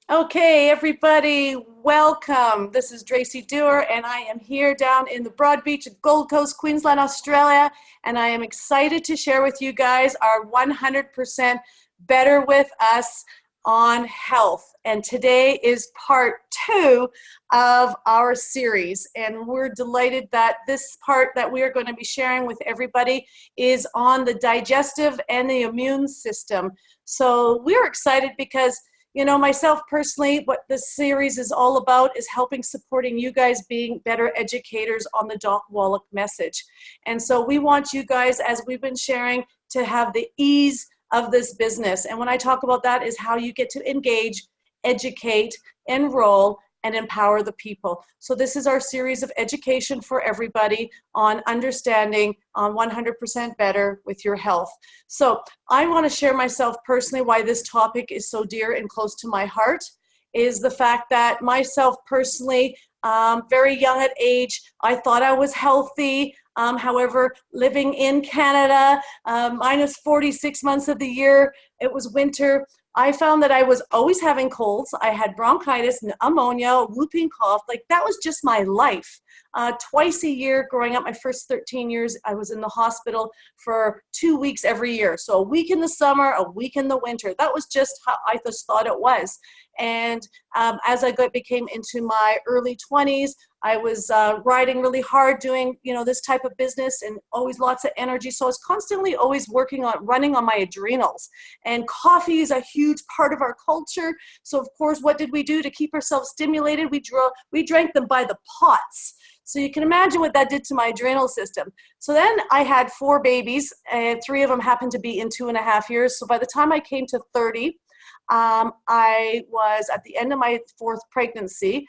Okay, everybody, welcome. This is Tracy Dewar, and I am here down in the Broad Beach at Gold Coast, Queensland, Australia, and I am excited to share with you guys our 100% Better With Us on health. And today is part 2 of our series, and we're delighted that this part that we are going to be sharing with everybody is on the digestive and the immune system. So we're excited because myself personally, what this series is all about is helping supporting you guys being better educators on the Doc Wallach message. And so we want you guys, as we've been sharing, to have the ease of this business. And when I talk about that is how you get to engage, educate, enroll, and empower the people. So this is our series of education for everybody on understanding on 100% better with your health. So I want to share myself personally why this topic is so dear and close to my heart is the fact that myself personally, very young at age, I thought I was healthy. However, living in Canada, minus 46 months of the year, it was winter. I found that I was always having colds. I had bronchitis, pneumonia, whooping cough. Like that was just my life. Twice a year growing up, my first 13 years, I was in the hospital for 2 weeks every year. So a week in the summer, a week in the winter. That was just how I just thought it was. And as I became into my early 20s, I was riding really hard doing, this type of business and always lots of energy. So I was constantly always running on my adrenals. And coffee is a huge part of our culture. So of course, what did we do to keep ourselves stimulated? We drank them by the pots. So you can imagine what that did to my adrenal system. So then I had 4 babies, and 3 of them happened to be in 2.5 years. So by the time I came to 30, I was at the end of my 4th pregnancy,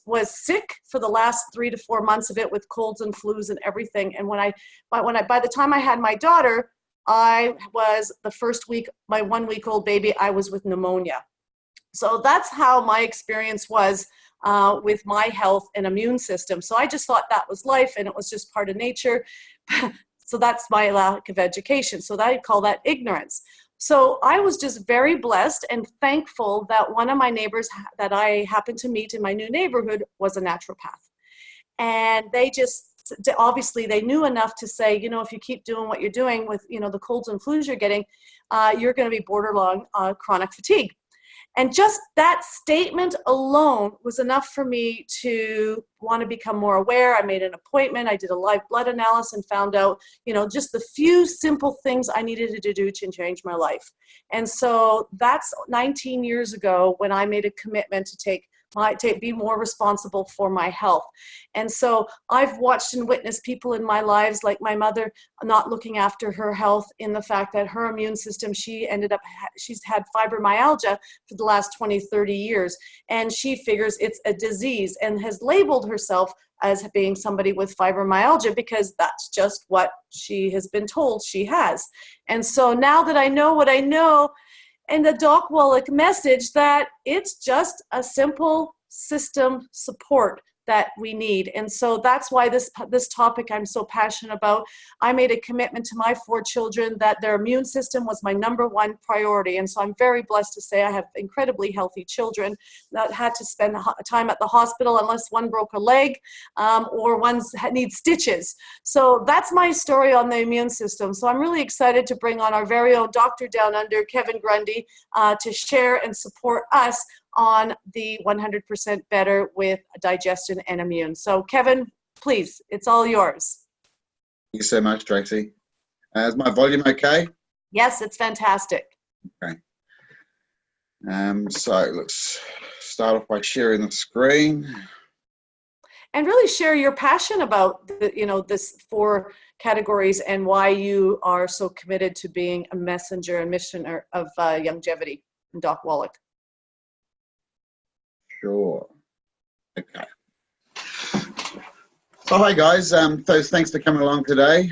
was sick for the last 3 to 4 months of it with colds and flus and everything. And by the time I had my daughter, I was the first week, my 1-week-old baby, I was with pneumonia. So that's how my experience was with my health and immune system. So I just thought that was life and it was just part of nature. So that's my lack of education. So I call that ignorance. So I was just very blessed and thankful that one of my neighbors that I happened to meet in my new neighborhood was a naturopath. And obviously they knew enough to say, if you keep doing what you're doing with, the colds and flus you're getting, you're going to be borderline chronic fatigue. And just that statement alone was enough for me to want to become more aware. I made an appointment. I did a live blood analysis and found out, just the few simple things I needed to do to change my life. And so that's 19 years ago when I made a commitment to be more responsible for my health. And so I've watched and witnessed people in my lives, like my mother, not looking after her health in the fact that her immune system, she's had fibromyalgia for the last 20, 30 years. And she figures it's a disease and has labeled herself as being somebody with fibromyalgia because that's just what she has been told she has. And so now that I know what I know, and the Doc Wallach message that it's just a simple system support that we need. And so that's why this topic I'm so passionate about. I made a commitment to my 4 children that their immune system was my #1 priority. And so I'm very blessed to say I have incredibly healthy children that had to spend time at the hospital unless one broke a leg or one needs stitches. So that's my story on the immune system. So I'm really excited to bring on our very own doctor down under, Kevin Grundy, to share and support us on the 100% Better with Digestion and Immune. So Kevin, please, it's all yours. Thank you so much, Tracy. Is my volume okay? Yes, it's fantastic. Okay. So let's start off by sharing the screen. And really share your passion about this 4 categories and why you are so committed to being a messenger and missioner of Youngevity and Doc Wallach. Sure. Okay. So hi guys, so thanks for coming along today.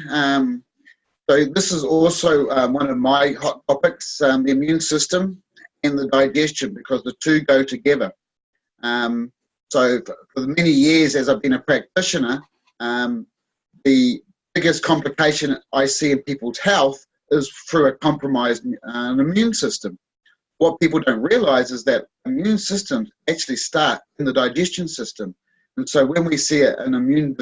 So this is also one of my hot topics, the immune system and the digestion, because the two go together. So for many years as I've been a practitioner, the biggest complication I see in people's health is through a compromised immune system. what people don't realize is that immune systems actually start in the digestion system. And so when we see an immune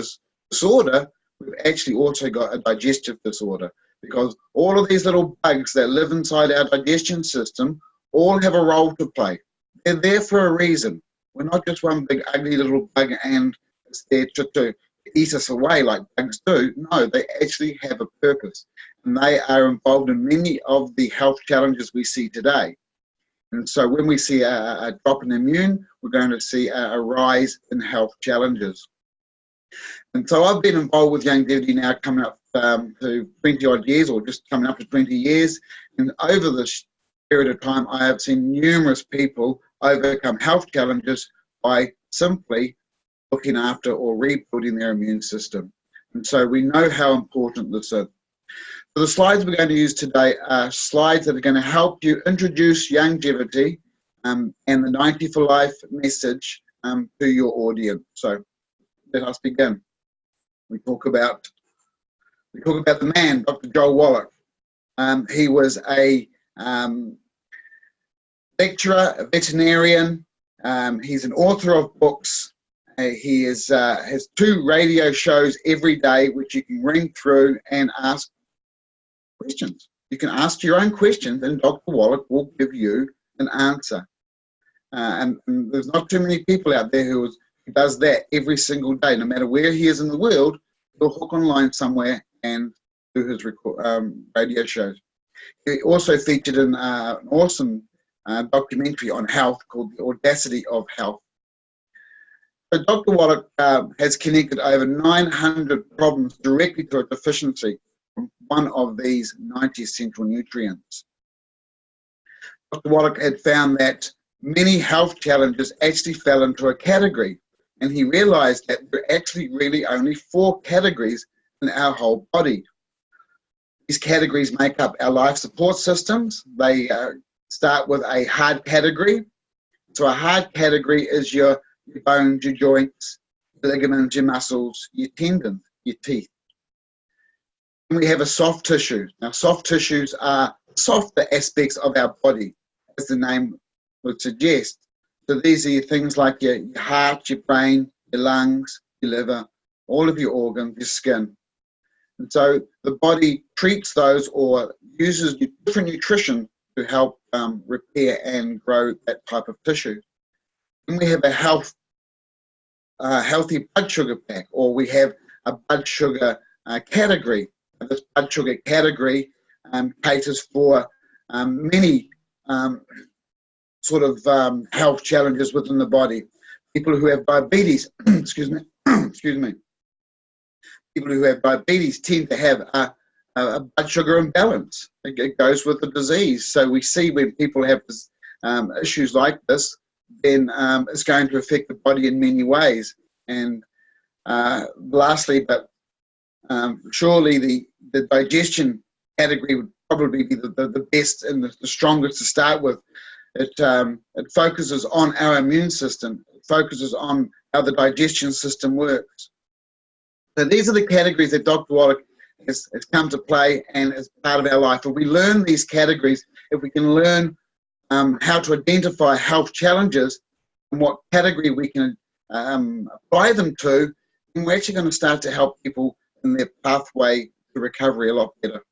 disorder, we've actually also got a digestive disorder, because all of these little bugs that live inside our digestion system all have a role to play. They're there for a reason. We're not just one big ugly little bug and it's there to eat us away like bugs do. No, they actually have a purpose, and they are involved in many of the health challenges we see today. And so when we see a drop in immune, we're going to see a rise in health challenges. And so I've been involved with Youngevity now coming up to 20 odd years, or just coming up to 20 years. And over this period of time, I have seen numerous people overcome health challenges by simply looking after or rebuilding their immune system. And so we know how important this is. So the slides we're going to use today are slides that are going to help you introduce Youngevity and the 90 for Life message to your audience. So let us begin. We talk about the man, Dr. Joel Wallach. He was a lecturer, a veterinarian. He's an author of books. He has 2 radio shows every day, which you can ring through and ask questions. You can ask your own questions, and Dr. Wallach will give you an answer. And there's not too many people out there who does that every single day. No matter where he is in the world, he'll hook online somewhere and do his radio shows. He also featured in an awesome documentary on health called The Audacity of Health. So Dr. Wallach has connected over 900 problems directly to a deficiency from one of these 90 essential nutrients. Dr. Wallach had found that many health challenges actually fell into a category, and he realized that there are actually really only 4 categories in our whole body. These categories make up our life support systems. They start with a hard category. So a hard category is your bones, your joints, your ligaments, your muscles, your tendons, your teeth. And we have a soft tissue. Now, soft tissues are softer aspects of our body, as the name would suggest. So these are things like your heart, your brain, your lungs, your liver, all of your organs, your skin. And so the body treats those or uses different nutrition to help repair and grow that type of tissue. And we have a healthy blood sugar pack, or we have a blood sugar category. This blood sugar category caters for many health challenges within the body. People who have diabetes, excuse me, people who have diabetes tend to have a blood sugar imbalance. It goes with the disease. So we see when people have issues like this, then it's going to affect the body in many ways. And lastly, but surely the digestion category would probably be the best and the strongest to start with. It focuses on our immune system. It focuses on how the digestion system works. So these are the categories that Dr. Wallach has come to play and is part of our life. If we learn these categories, if we can learn how to identify health challenges and what category we can apply them to, then we're actually going to start to help people in their pathway to recovery a lot better.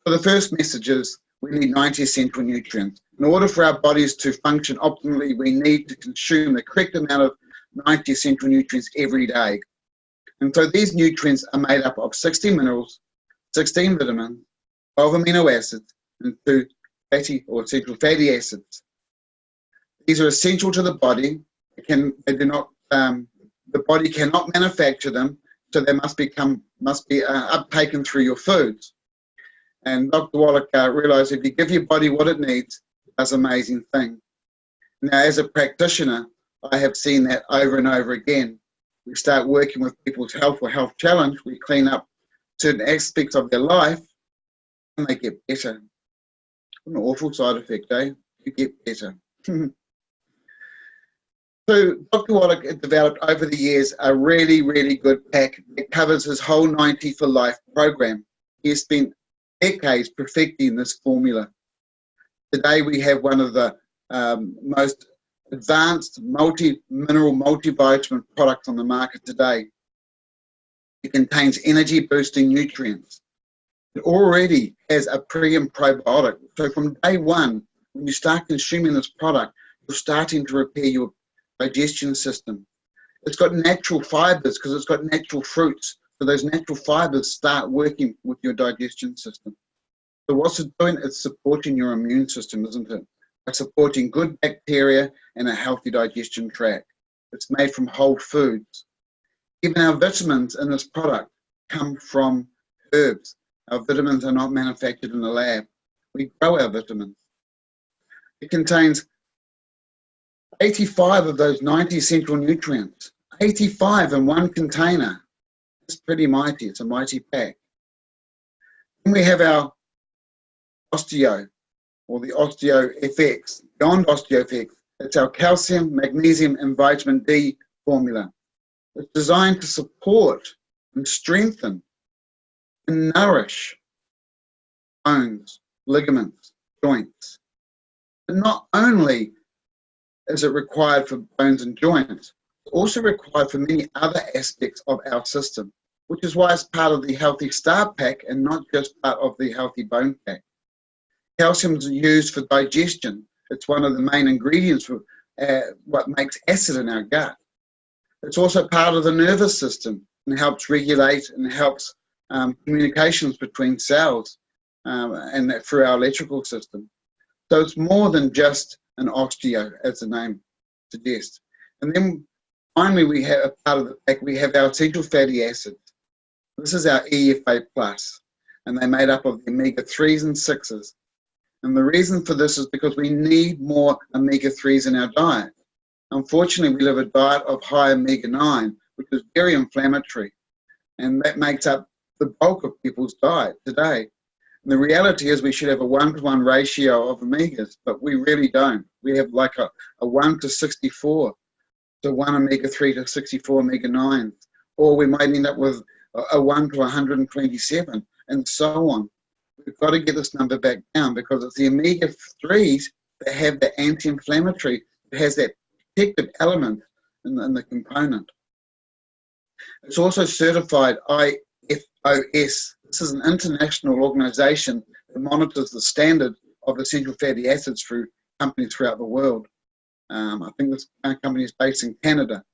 So the first message is we need 90 essential nutrients. In order for our bodies to function optimally, we need to consume the correct amount of 90 essential nutrients every day. And so these nutrients are made up of 60 minerals, 16 vitamins, 12 amino acids, and 2 fatty or essential fatty acids. These are essential to the body. The body cannot manufacture them, so they must be uptaken through your foods. And Dr. Wallach realized if you give your body what it needs, it does amazing things. Now, as a practitioner, I have seen that over and over again. We start working with people's health or health challenge, we clean up certain aspects of their life, and they get better. An awful side effect, eh? You get better. So Dr. Wallach developed over the years a really, really good pack that covers his whole 90 for Life program. He has spent decades perfecting this formula. Today we have one of the most advanced multi-mineral, multivitamin products on the market today. It contains energy-boosting nutrients. It already has a pre and probiotic. So from day one, when you start consuming this product, you're starting to repair your digestion system. It's got natural fibers because it's got natural fruits. So those natural fibers start working with your digestion system. So what's it doing? It's supporting your immune system, isn't it? By supporting good bacteria and a healthy digestion tract. It's made from whole foods. Even our vitamins in this product come from herbs. Our vitamins are not manufactured in the lab. We grow our vitamins. It contains 85 of those 90 essential nutrients. 85 in one container. It's pretty mighty. It's a mighty pack. Then we have our Osteo, or the Osteo FX, beyond Osteo FX. It's our calcium, magnesium, and vitamin D formula. It's designed to support and strengthen and nourish bones, ligaments, joints. But not only is it required for bones and joints, it's also required for many other aspects of our system, which is why it's part of the Healthy Start Pack and not just part of the Healthy Bone Pack. Calcium is used for digestion. It's one of the main ingredients for what makes acid in our gut. It's also part of the nervous system and helps regulate and helps communications between cells and through our electrical system. So it's more than just an osteo, as the name suggests. And then finally, we have a part of the pack, we have our essential fatty acids. This is our EFA+, and they're made up of the omega-3s and 6s. And the reason for this is because we need more omega-3s in our diet. Unfortunately, we live a diet of high omega-9, which is very inflammatory, and that makes up the bulk of people's diet today. And the reality is we should have a 1-to-1 ratio of omegas, but we really don't. We have like a 1 to 64, so 1 omega-3 to 64 omega-9s, or we might end up with a 1 to 127, and so on. We've got to get this number back down because it's the omega-3s that have the anti-inflammatory, it has that protective element in the component. It's also certified IFOS. This is an international organization that monitors the standard of essential fatty acids through companies throughout the world. I think this company is based in Canada.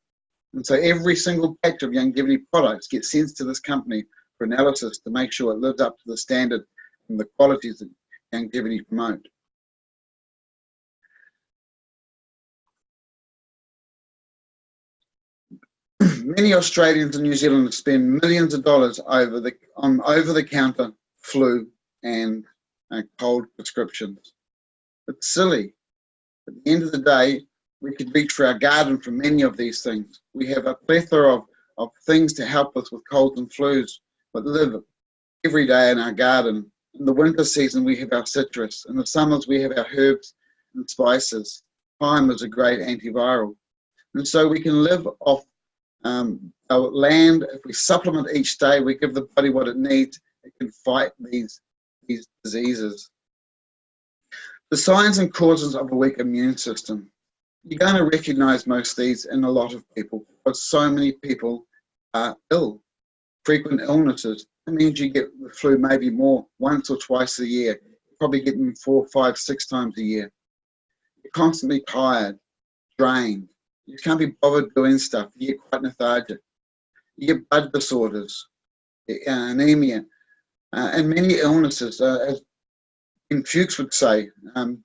And so every single batch of Youngevity products gets sent to this company for analysis to make sure it lives up to the standard and the qualities that Youngevity promote. Many Australians and New Zealanders spend millions of dollars on over-the-counter flu and cold prescriptions. It's silly. At the end of the day, we could reach for our garden for many of these things. We have a plethora of things to help us with colds and flus, but live every day in our garden. In the winter season, we have our citrus. In the summers, we have our herbs and spices. Thyme is a great antiviral. And so we can live off our land. If we supplement each day, we give the body what it needs, it can fight these diseases. The signs and causes of a weak immune system. You're going to recognize most of these in a lot of people because so many people are ill. Frequent illnesses. That means you get the flu maybe more once or twice a year. You probably get them 4, 5, 6 times a year. You're constantly tired, drained. You can't be bothered doing stuff. You get quite lethargic. You get blood disorders, anemia, and many illnesses. As Fuchs would say,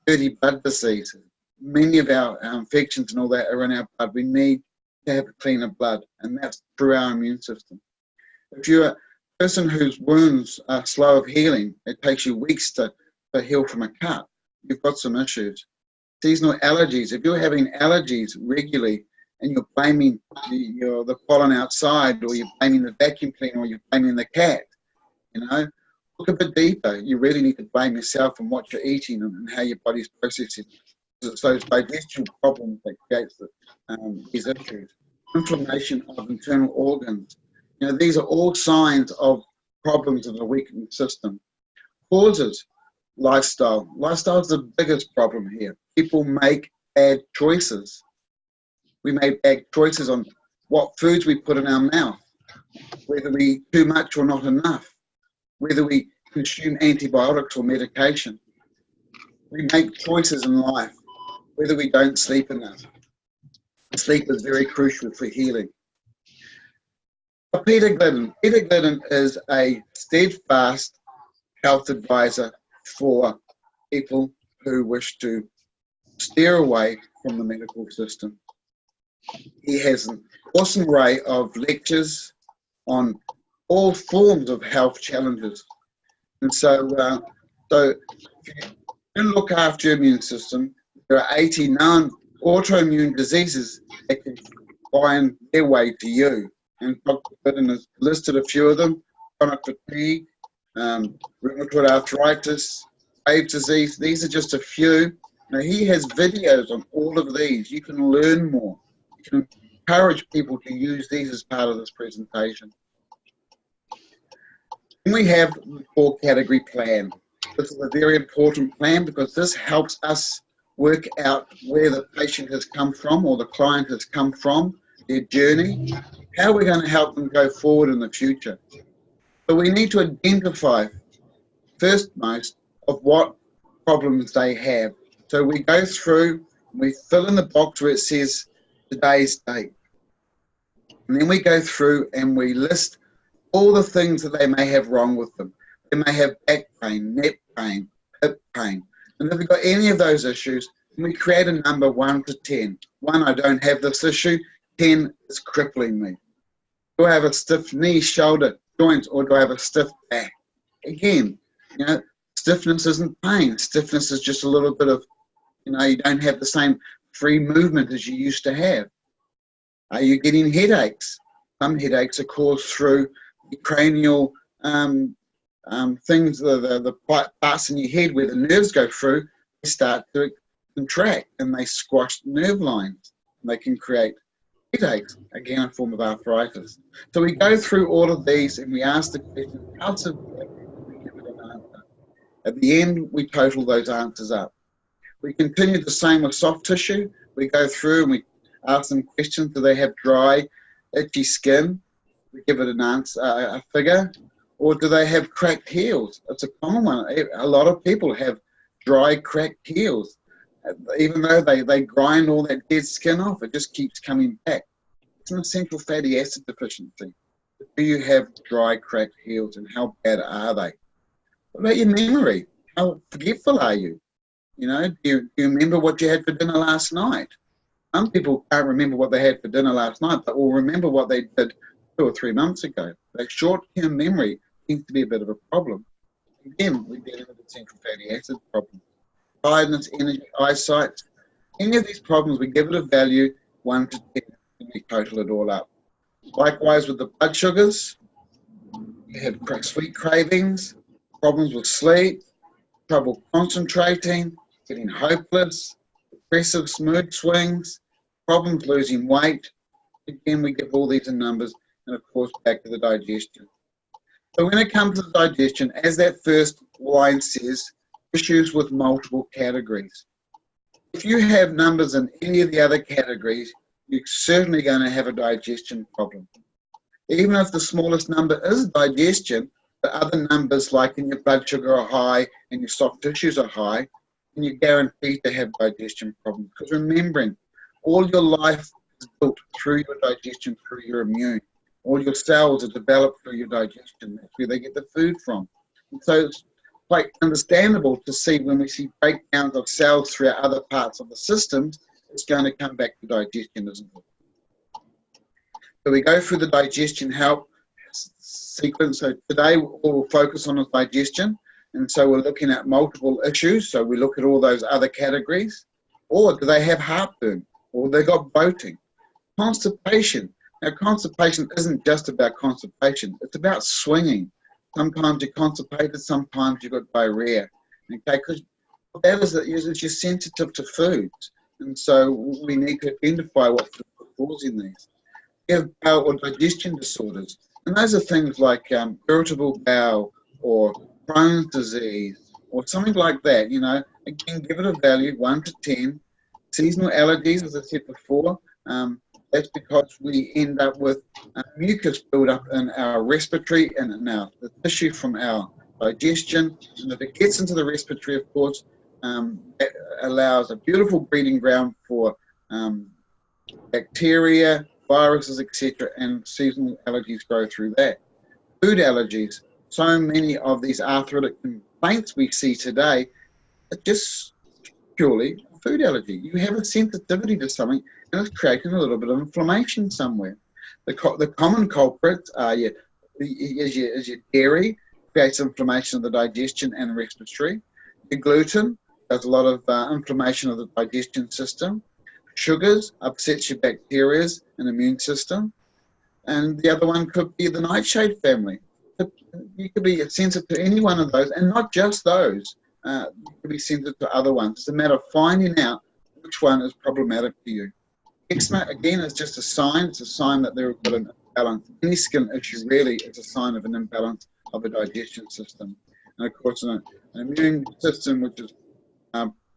dirty blood disease. Many of our infections and all that are in our blood. We need to have cleaner blood, and that's through our immune system. If you're a person whose wounds are slow of healing, it takes you weeks to heal from a cut, you've got some issues. Seasonal allergies. If you're having allergies regularly and you're blaming the pollen outside, or you're blaming the vacuum cleaner, or you're blaming the cat, look a bit deeper. You really need to blame yourself and what you're eating and how your body's processing. It's those digestion problems that creates these issues. Inflammation of internal organs. These are all signs of problems in the weakened system. Causes. Lifestyle. Lifestyle is the biggest problem here. People make bad choices. We make bad choices on what foods we put in our mouth, whether we eat too much or not enough, whether we consume antibiotics or medication. We make choices in life, whether we don't sleep enough. Sleep is very crucial for healing. Peter Glidden is a steadfast health advisor for people who wish to steer away from the medical system. He has an awesome array of lectures on all forms of health challenges. And so if you look after your immune system, there are 80 known autoimmune diseases that can find their way to you. And Dr. Glidden has listed a few of them: chronic fatigue, rheumatoid arthritis, Graves' disease. These are just a few. Now, he has videos on all of these. You can learn more. You can encourage people to use these as part of this presentation. Then we have the 4-category plan. This is a very important plan because this helps us work out where the patient has come from or the client has come from, their journey, how we're going to help them go forward in the future. So we need to identify first most of what problems they have. So we go through, we fill in the box where it says today's date. And then we go through and we list all the things that they may have wrong with them. They may have back pain, neck pain, hip pain. And if we've got any of those issues, we create a number 1 to 10. 1, I don't have this issue. 10 is crippling me. Do I have a stiff knee, shoulder, joints, or do I have a stiff back? Again, you know, stiffness isn't pain. Stiffness is just a little bit of, you know, you don't have the same free movement as you used to have. Are you getting headaches? Some headaches are caused through the cranial things, the parts in your head where the nerves go through, they start to contract and they squash nerve lines. And they can create headaches, again a form of arthritis. So we go through all of these and we ask the question, how severe? We give it an answer. At the end, we total those answers up. We continue the same with soft tissue. We go through and we ask them questions. Do they have dry, itchy skin? We give it an answer, a figure. Or do they have cracked heels? It's a common one. A lot of people have dry, cracked heels. Even though they grind all that dead skin off, it just keeps coming back. It's an essential fatty acid deficiency. Do you have dry, cracked heels, and how bad are they? What about your memory? How forgetful are you? You know, do you remember what you had for dinner last night? Some people can't remember what they had for dinner last night, but will remember what they did 2 or 3 months ago. That short-term memory seems to be a bit of a problem. Again, we're dealing with a central fatty acid problem. Tiredness, energy, eyesight, any of these problems, we give it a value 1 to 10 and we total it all up. Likewise with the blood sugars, you have sweet cravings, problems with sleep, trouble concentrating, getting hopeless, depressive mood swings, problems losing weight. Again, we give all these in numbers and of course back to the digestion. So when it comes to the digestion, as that first line says, issues with multiple categories. If you have numbers in any of the other categories, you're certainly going to have a digestion problem. Even if the smallest number is digestion, the other numbers like in your blood sugar are high and your soft tissues are high, and you're guaranteed to have digestion problems. Because remembering, all your life is built through your digestion, through your immune. All your cells are developed through your digestion. That's where they get the food from. And so it's quite understandable to see when we see breakdowns of cells throughout other parts of the systems, it's going to come back to digestion, isn't it? So we go through the digestion help sequence. So today we'll focus on the digestion. And so we're looking at multiple issues. So we look at all those other categories. Or do they have heartburn? Or they got bloating? Constipation. Now constipation isn't just about constipation. It's about swinging. Sometimes you're constipated, sometimes you've got diarrhea. Okay, because that is that you're sensitive to foods. And so we need to identify what is causing these. You have bowel or digestion disorders. And those are things like irritable bowel or Crohn's disease or something like that, you know. Again, give it a value, 1 to 10. Seasonal allergies, as I said before, that's because we end up with mucus buildup in our respiratory and in the tissue from our digestion. And if it gets into the respiratory, of course, that allows a beautiful breeding ground for bacteria, viruses, etc., and seasonal allergies grow through that. Food allergies. So many of these arthritic complaints we see today are just purely a food allergy. You have a sensitivity to something and it's creating a little bit of inflammation somewhere. The common culprits are your dairy, creates inflammation of the digestion and respiratory. Your gluten does a lot of inflammation of the digestion system. Sugars upsets your bacteria and immune system. And the other one could be the nightshade family. You could be sensitive to any one of those, and not just those. You could be sensitive to other ones. It's a matter of finding out which one is problematic for you. Eczema, again, is just a sign. It's a sign that they've got an imbalance. Any skin issue really is a sign of an imbalance of a digestion system. And of course, an immune system, which is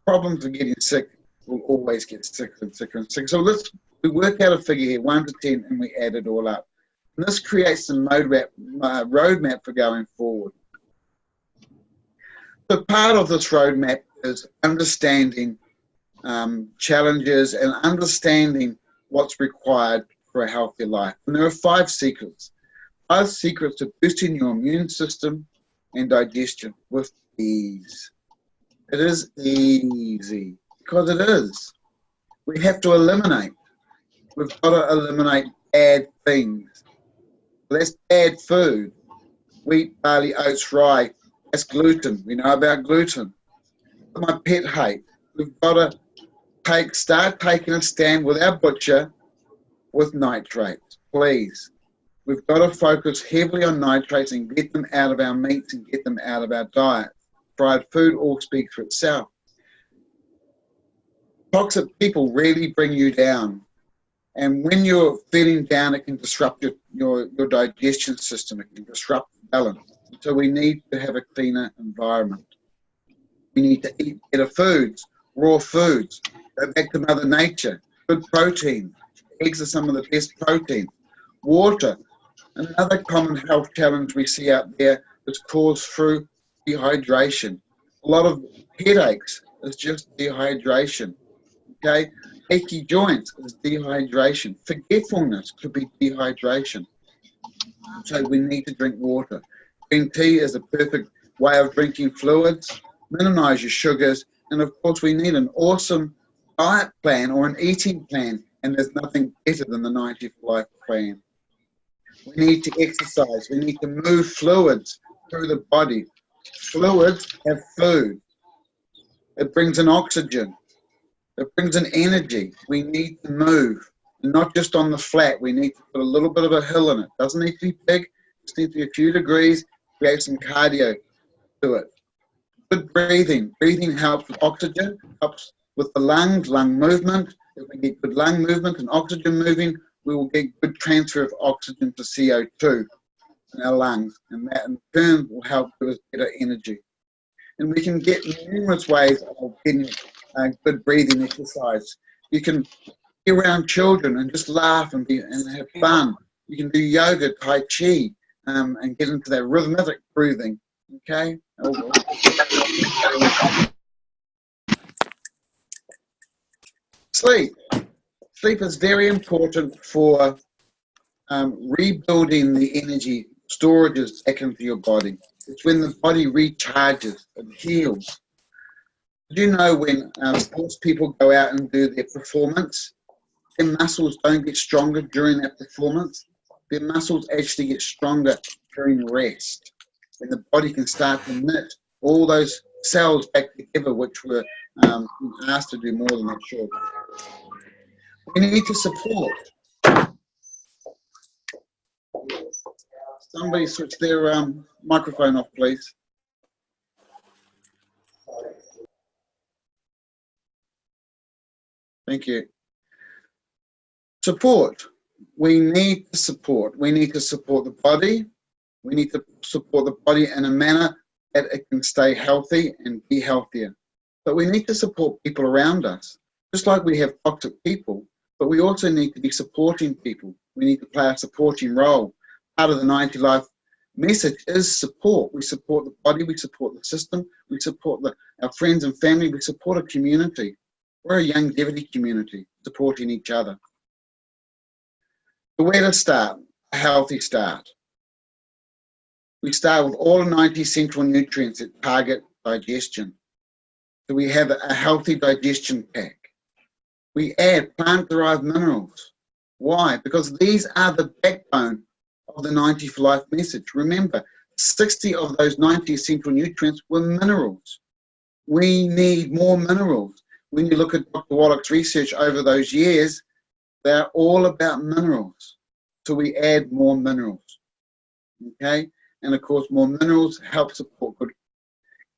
problems of getting sick, will always get sicker and sicker and sicker. So we work out a figure here, 1 to 10, and we add it all up. And this creates the roadmap for going forward. So part of this roadmap is understanding challenges and understanding what's required for a healthy life. And there are 5 secrets. 5 secrets to boosting your immune system and digestion with ease. It is easy, because it is. We have to eliminate. We've got to eliminate bad things. That's bad food. Wheat, barley, oats, rye. That's gluten. We know about gluten. My pet hate. We've got to start taking a stand with our butcher with nitrates, please. We've got to focus heavily on nitrates and get them out of our meats and get them out of our diet. Fried food all speaks for itself. Toxic people really bring you down. And when you're feeling down, it can disrupt your digestion system. It can disrupt the balance. So we need to have a cleaner environment. We need to eat better foods, raw foods. Go back to Mother Nature. Good protein. Eggs are some of the best protein. Water. Another common health challenge we see out there is caused through dehydration. A lot of headaches is just dehydration. Okay? Achy joints is dehydration. Forgetfulness could be dehydration. So we need to drink water. Green tea is a perfect way of drinking fluids. Minimize your sugars. And of course, we need an awesome diet plan or an eating plan. And there's nothing better than the 90 for Life plan. We need to exercise. We need to move fluids through the body. Fluids have food. It brings in oxygen. It brings in energy. We need to move. And not just on the flat. We need to put a little bit of a hill in it. Doesn't need to be big. Just needs to be a few degrees. Create some cardio to it. Good breathing. Breathing helps with oxygen. Helps with the lungs, lung movement. If we get good lung movement and oxygen moving, we will get good transfer of oxygen to CO2 in our lungs. And that in turn will help give us better energy. And we can get numerous ways of getting good breathing exercise. You can be around children and just laugh and have fun. You can do yoga, tai chi, and get into that rhythmic breathing. Okay? Sleep. Sleep is very important for rebuilding the energy storages back into your body. It's when the body recharges and heals. Do you know when sports people go out and do their performance, their muscles don't get stronger during that performance? Their muscles actually get stronger during rest. And the body can start to knit all those cells back together, which were asked to do more than they should. We need to support. Somebody switch their microphone off, please. Thank you. Support. We need to support. We need to support the body. We need to support the body in a manner that it can stay healthy and be healthier. But we need to support people around us, just like we have toxic people, but we also need to be supporting people. We need to play a supporting role. Part of the 90 Life message is support. We support the body, we support the system, we support our friends and family, we support a community. We're a Youngevity community, supporting each other. So where to start? A healthy start. We start with all 90 essential nutrients that target digestion. So we have a healthy digestion pack. We add plant-derived minerals. Why? Because these are the backbone of the 90 for Life message. Remember, 60 of those 90 essential nutrients were minerals. We need more minerals. When you look at Dr. Wallach's research over those years, they're all about minerals. So we add more minerals. Okay? And of course, more minerals help support good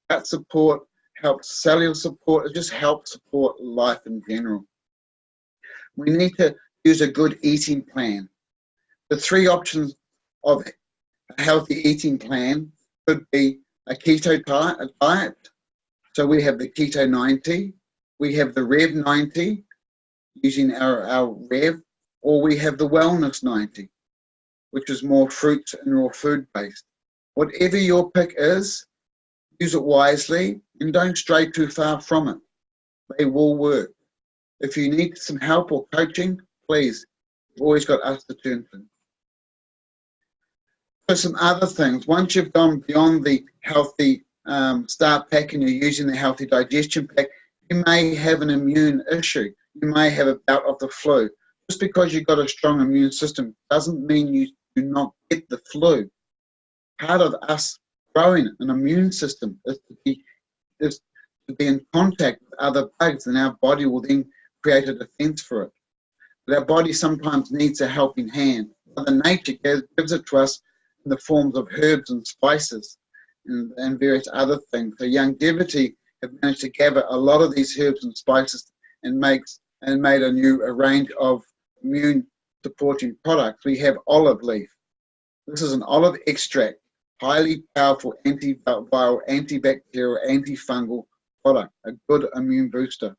gut support, helps cellular support, it just helps support life in general. We need to use a good eating plan. The three options of a healthy eating plan could be a keto diet. So we have the Keto 90, we have the Rev 90, using our Rev, or we have the Wellness 90, which is more fruits and raw food based. Whatever your pick is, use it wisely and don't stray too far from it. They will work. If you need some help or coaching, please, you've always got us to turn to. So some other things, once you've gone beyond the healthy start pack and you're using the healthy digestion pack, you may have an immune issue. You may have a bout of the flu. Just because you've got a strong immune system doesn't mean you do not get the flu. Part of us growing an immune system is to be in contact with other bugs, and our body will then create a defense for it. But our body sometimes needs a helping hand. Mother Nature gives it to us in the forms of herbs and spices and various other things. So Youngevity have managed to gather a lot of these herbs and spices and made a range of immune supporting products. We have olive leaf. This is an olive extract, highly powerful antiviral, antibacterial, antifungal product, a good immune booster.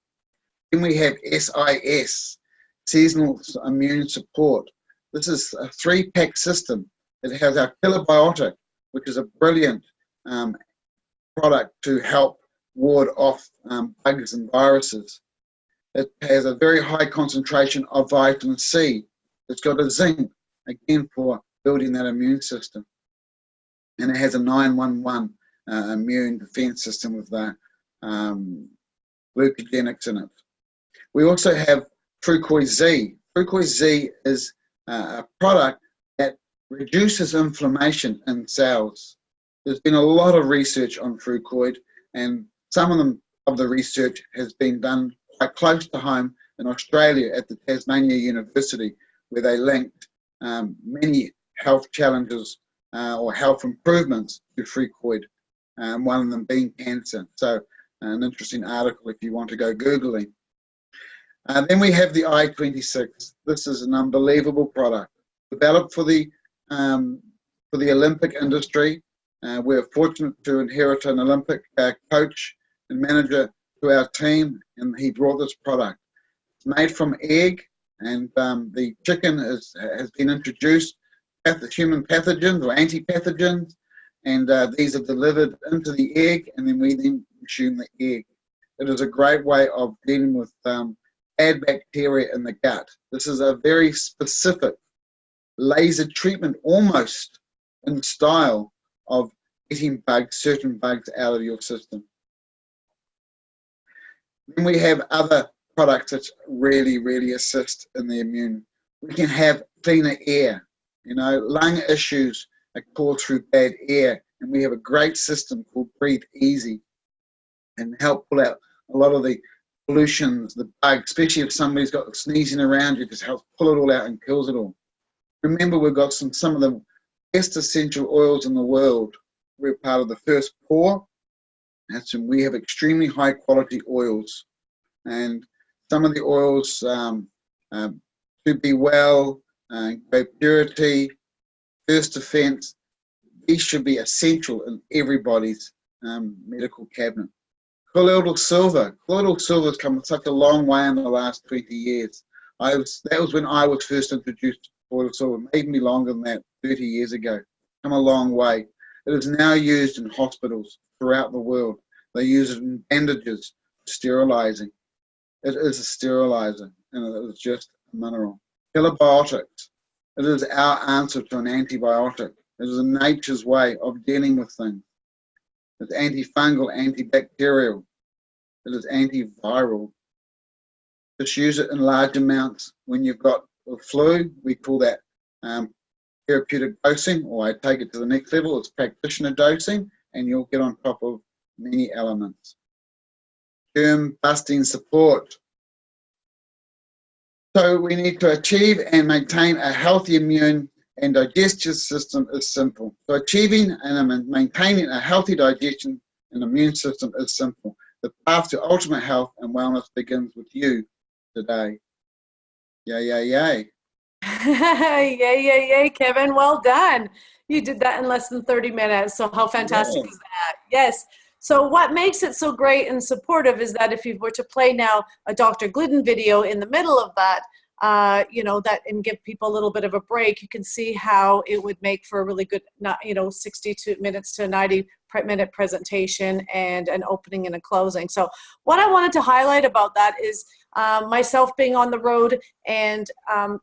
Then we have SIS, seasonal immune support. This is a 3-pack system. It has our killer biotic, which is a brilliant product to help ward off bugs and viruses. It has a very high concentration of vitamin C. It's got a zinc, again for building that immune system. And it has a 911 immune defense system with the glucogenics in it. We also have Fructoid Z. Fructoid Z is a product that reduces inflammation in cells. There's been a lot of research on Fructoid, and some of the research has been done quite close to home in Australia at the Tasmania University, where they linked many health challenges or health improvements to Fructoid, one of them being cancer. So an interesting article if you want to go Googling. Then we have the I-26. This is an unbelievable product developed for the Olympic industry. We're fortunate to inherit an Olympic coach and manager to our team, and he brought this product. It's made from egg, and the chicken has been introduced human pathogens or antipathogens, and these are delivered into the egg, and then we then consume the egg. It is a great way of dealing with bad bacteria in the gut. This is a very specific laser treatment, almost in style of getting certain bugs out of your system. Then we have other products that really, really assist in the immune. We can have cleaner air. You know, lung issues are caused through bad air, and we have a great system called Breathe Easy and help pull out a lot of the pollutions, the bugs, especially if somebody's got sneezing around you, just helps pull it all out and kills it all. Remember, we've got some of the best essential oils in the world. We're part of the first pour. We have extremely high quality oils, and some of the oils to be well, great purity, first defense, these should be essential in everybody's medical cabinet. Colloidal silver. Colloidal silver has come such a long way in the last 20 years. That was when I was first introduced to colloidal silver, maybe longer than that, 30 years ago. Come a long way. It is now used in hospitals throughout the world. They use it in bandages, sterilizing. It is a sterilizer, and it is just a mineral. Probiotics. It is our answer to an antibiotic. It is nature's way of dealing with things. It's antifungal, antibacterial. It is antiviral. Just use it in large amounts. When you've got the flu, we call that therapeutic dosing, or I take it to the next level, it's practitioner dosing, and you'll get on top of many elements. Germ busting support. So we need to achieve and maintain a healthy immune and digestive system is simple. So achieving and maintaining a healthy digestion and immune system is simple. The path to ultimate health and wellness begins with you today. Yay, yay, yay. Yay, yay, yay, Kevin. Well done. You did that in less than 30 minutes. So how fantastic is that? Yes. So what makes it so great and supportive is that if you were to play now a Dr. Glidden video in the middle of that, and give people a little bit of a break, you can see how it would make for a really good, 62 minutes to 90-minute presentation and an opening and a closing. So what I wanted to highlight about that is myself being on the road and,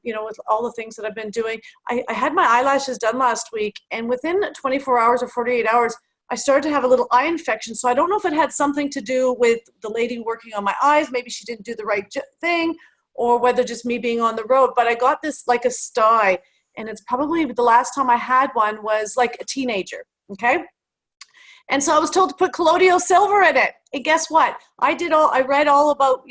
with all the things that I've been doing. I had my eyelashes done last week, and within 24 hours or 48 hours, I started to have a little eye infection. So I don't know if it had something to do with the lady working on my eyes. Maybe she didn't do the right thing, or whether just me being on the road. But I got this like a sty, and it's probably the last time I had one was like a teenager, okay? And so I was told to put colloidal silver in it. And guess what? I read all about,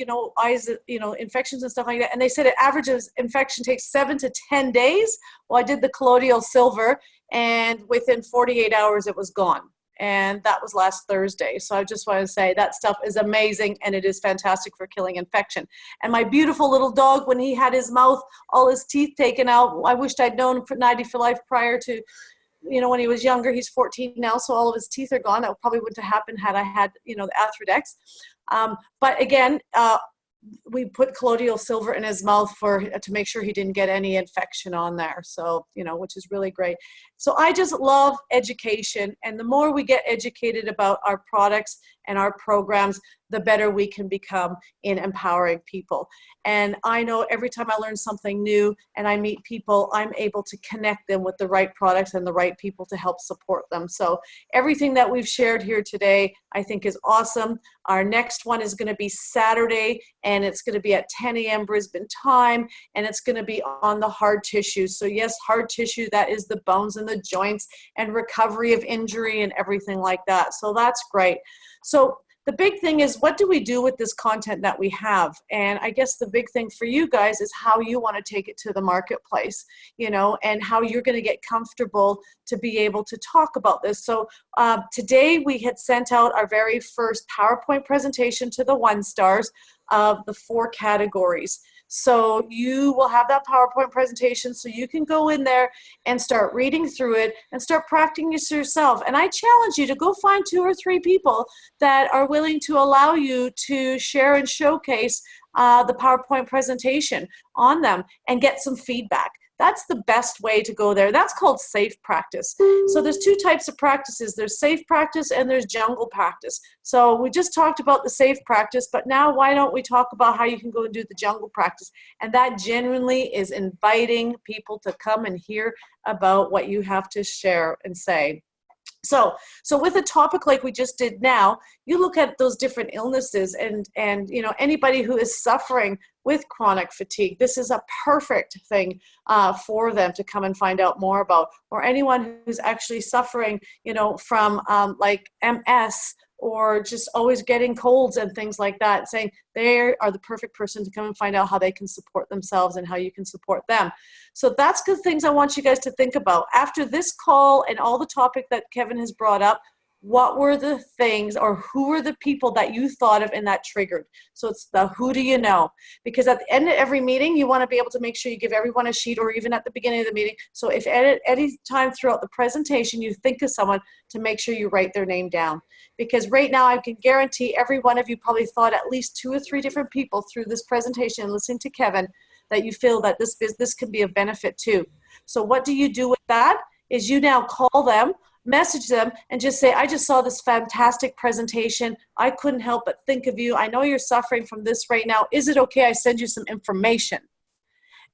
eyes, infections and stuff like that. And they said it averages infection takes 7 to 10 days. Well, I did the colloidal silver, and within 48 hours it was gone. And that was last Thursday. So I just want to say that stuff is amazing, and it is fantastic for killing infection. And my beautiful little dog, when he had his mouth, all his teeth taken out, I wished I'd known for 90 for life prior to, when he was younger. He's 14 now, so all of his teeth are gone. That probably wouldn't have happened had I had, the arthritis. But again, we put colloidal silver in his mouth to make sure he didn't get any infection on there. So, which is really great. So I just love education, and the more we get educated about our products and our programs, the better we can become in empowering people. And I know every time I learn something new and I meet people, I'm able to connect them with the right products and the right people to help support them. So everything that we've shared here today, I think is awesome. Our next one is going to be Saturday, and it's going to be at 10 a.m. Brisbane time, and it's going to be on the hard tissue. So yes, hard tissue, that is the bones and the joints and recovery of injury and everything like that. So that's great. So the big thing is, what do we do with this content that we have? And I guess the big thing for you guys is how you want to take it to the marketplace, and how you're going to get comfortable to be able to talk about this. So today we had sent out our very first PowerPoint presentation to the 1-stars of the 4 categories. So you will have that PowerPoint presentation, so you can go in there and start reading through it and start practicing it yourself. And I challenge you to go find 2 or 3 people that are willing to allow you to share and showcase the PowerPoint presentation on them and get some feedback. That's the best way to go there. That's called safe practice. So there's 2 types of practices. There's safe practice and there's jungle practice. So we just talked about the safe practice, but now why don't we talk about how you can go and do the jungle practice? And that genuinely is inviting people to come and hear about what you have to share and say. So with a topic like we just did now, you look at those different illnesses and anybody who is suffering with chronic fatigue, this is a perfect thing for them to come and find out more about. Or anyone who's actually suffering, from like MS, or just always getting colds and things like that, saying they are the perfect person to come and find out how they can support themselves and how you can support them. So that's good things I want you guys to think about. After this call and all the topic that Kevin has brought up, what were the things or who were the people that you thought of and that triggered. So it's the who do you know, because at the end of every meeting you want to be able to make sure you give everyone a sheet, or even at the beginning of the meeting. So if at any time throughout the presentation you think of someone, to make sure you write their name down, because right now I can guarantee every one of you probably thought at least 2 or 3 different people through this presentation and listening to Kevin that you feel that this can be of benefit to. So what do you do with that is you now call them, message them, and just say, I just saw this fantastic presentation. I couldn't help but think of you. I know you're suffering from this right now. Is it okay I send you some information?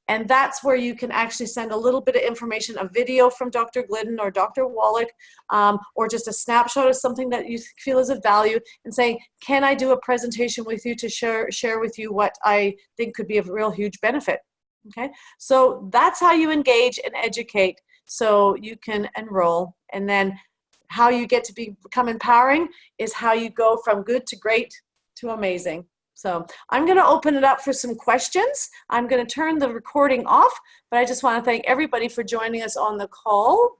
And that's where you can actually send a little bit of information, a video from Dr. Glidden or Dr. Wallach, or just a snapshot of something that you feel is of value, and saying, can I do a presentation with you to share with you what I think could be of real huge benefit? Okay, so that's how you engage and educate so you can enroll. And then how you get to become empowering is how you go from good to great to amazing. So I'm going to open it up for some questions. I'm going to turn the recording off, but I just want to thank everybody for joining us on the call.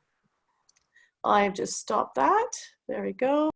I've just stopped that. There we go.